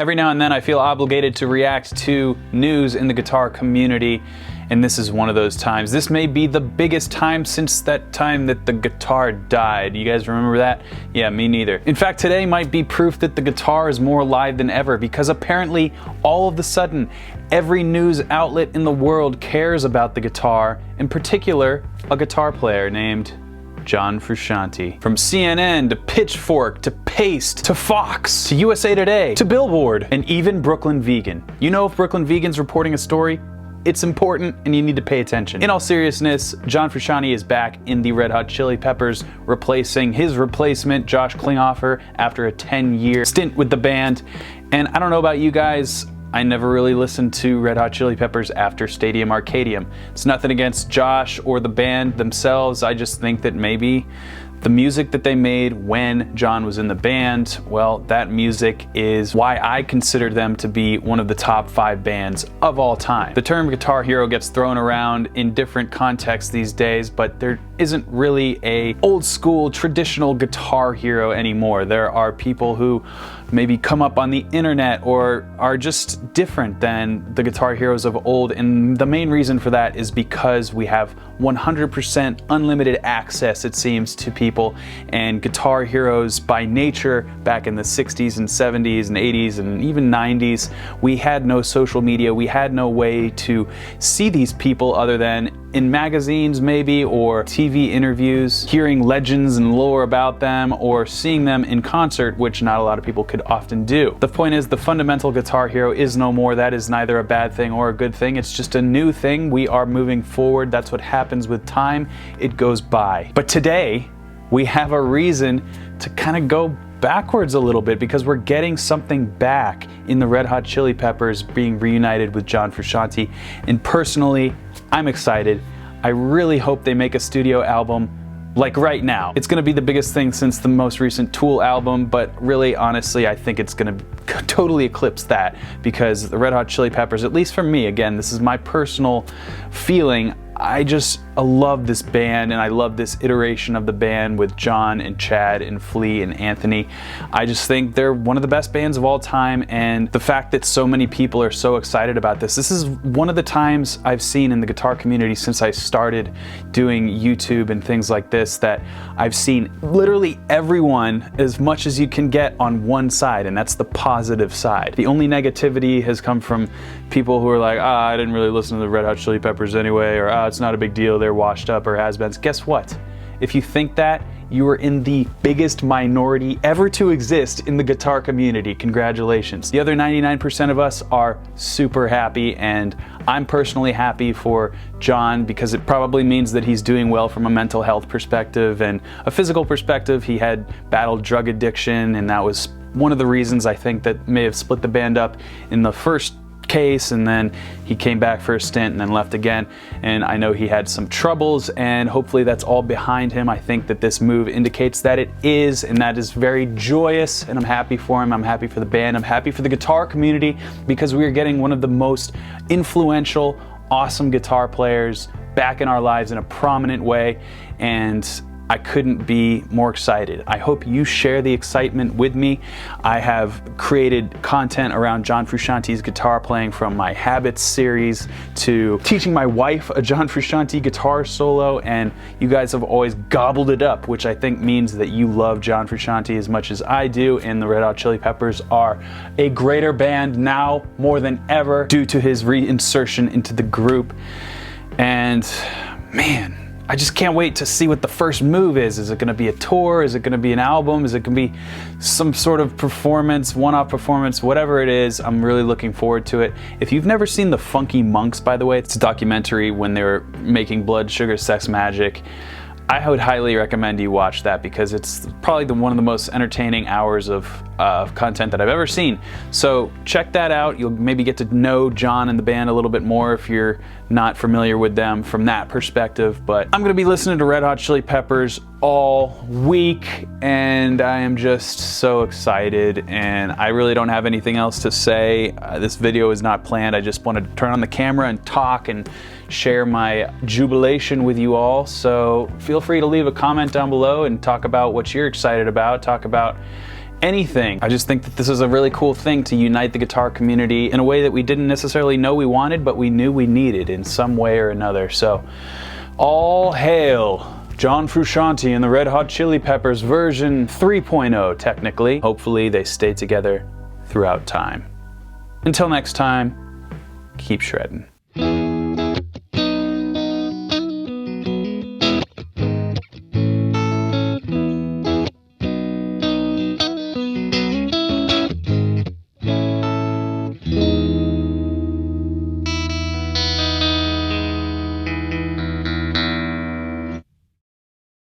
Every now and then I feel obligated to react to news in the guitar community, and this is one of those times. This may be the biggest time since that time that the guitar died. You guys remember that? Yeah, me neither. In fact, today might be proof that the guitar is more alive than ever, because apparently all of a sudden every news outlet in the world cares about the guitar, in particular a guitar player named John Frusciante. From CNN to Pitchfork to Paste to Fox to USA Today to Billboard and even Brooklyn Vegan. You know, if Brooklyn Vegan's reporting a story, it's important and you need to pay attention. In all seriousness, John Frusciante is back in the Red Hot Chili Peppers, replacing his replacement, Josh Klinghoffer, after a 10-year stint with the band. And I don't know about you guys, I never really listened to Red Hot Chili Peppers after Stadium Arcadium. It's nothing against Josh or the band themselves. I just think that maybe the music that they made when John was in the band, well, that music is why I consider them to be one of the top 5 bands of all time. The term guitar hero gets thrown around in different contexts these days, but there isn't really a old school traditional guitar hero anymore. There are people who maybe come up on the internet or are just different than the guitar heroes of old, and the main reason for that is because we have 100% unlimited access, it seems, to people, and guitar heroes by nature back in the 60s and 70s and 80s and even 90s, we had no social media, we had no way to see these people other than in magazines maybe, or TV interviews, hearing legends and lore about them, or seeing them in concert, which not a lot of people could often do. The point is, the fundamental guitar hero is no more. That is neither a bad thing or a good thing. It's just a new thing. We are moving forward. That's what happens with time. It goes by. But today, we have a reason to kind of go backwards a little bit, because we're getting something back in the Red Hot Chili Peppers being reunited with John Frusciante. And personally, I'm excited. I really hope they make a studio album like right now. It's gonna be the biggest thing since the most recent Tool album, but really, honestly, I think it's gonna totally eclipse that, because the Red Hot Chili Peppers, at least for me, again, this is my personal feeling, I love this band, and I love this iteration of the band with John and Chad and Flea and Anthony. I just think they're one of the best bands of all time, and the fact that so many people are so excited about this is one of the times I've seen in the guitar community since I started doing YouTube and things like this, that I've seen literally everyone as much as you can get on one side, and that's the positive side. The only negativity has come from people who are like, I didn't really listen to the Red Hot Chili Peppers anyway, or it's not a big deal, they're washed up or has-beens. Guess what? If you think that, you are in the biggest minority ever to exist in the guitar community. Congratulations. The other 99% of us are super happy, and I'm personally happy for John, because it probably means that he's doing well from a mental health perspective and a physical perspective. He had battled drug addiction, and that was one of the reasons I think that may have split the band up in the first case, and then he came back for a stint and then left again, and I know he had some troubles, and hopefully that's all behind him. I think that this move indicates that it is, and that is very joyous, and I'm happy for him. I'm happy for the band. I'm happy for the guitar community, because we are getting one of the most influential, awesome guitar players back in our lives in a prominent way, and I couldn't be more excited. I hope you share the excitement with me. I have created content around John Frusciante's guitar playing, from my Habits series to teaching my wife a John Frusciante guitar solo, and you guys have always gobbled it up, which I think means that you love John Frusciante as much as I do, and the Red Hot Chili Peppers are a greater band now more than ever due to his reinsertion into the group. And man, I just can't wait to see what the first move is. Is it gonna be a tour? Is it gonna be an album? Is it gonna be some sort of performance, one-off performance? Whatever it is, I'm really looking forward to it. If you've never seen The Funky Monks, by the way, it's a documentary when they were making Blood Sugar Sex Magik. I would highly recommend you watch that, because it's probably one of the most entertaining hours of content that I've ever seen. So check that out. You'll maybe get to know John and the band a little bit more if you're not familiar with them from that perspective. But I'm gonna be listening to Red Hot Chili Peppers all week, and I am just so excited, and I really don't have anything else to say. This video is not planned. I just wanted to turn on the camera and talk and share my jubilation with you all. So feel free to leave a comment down below and talk about what you're excited about. Talk about anything. I just think that this is a really cool thing to unite the guitar community in a way that we didn't necessarily know we wanted, but we knew we needed in some way or another. So, all hail John Frusciante and the Red Hot Chili Peppers version 3.0, technically. Hopefully they stay together throughout time. Until next time, keep shredding.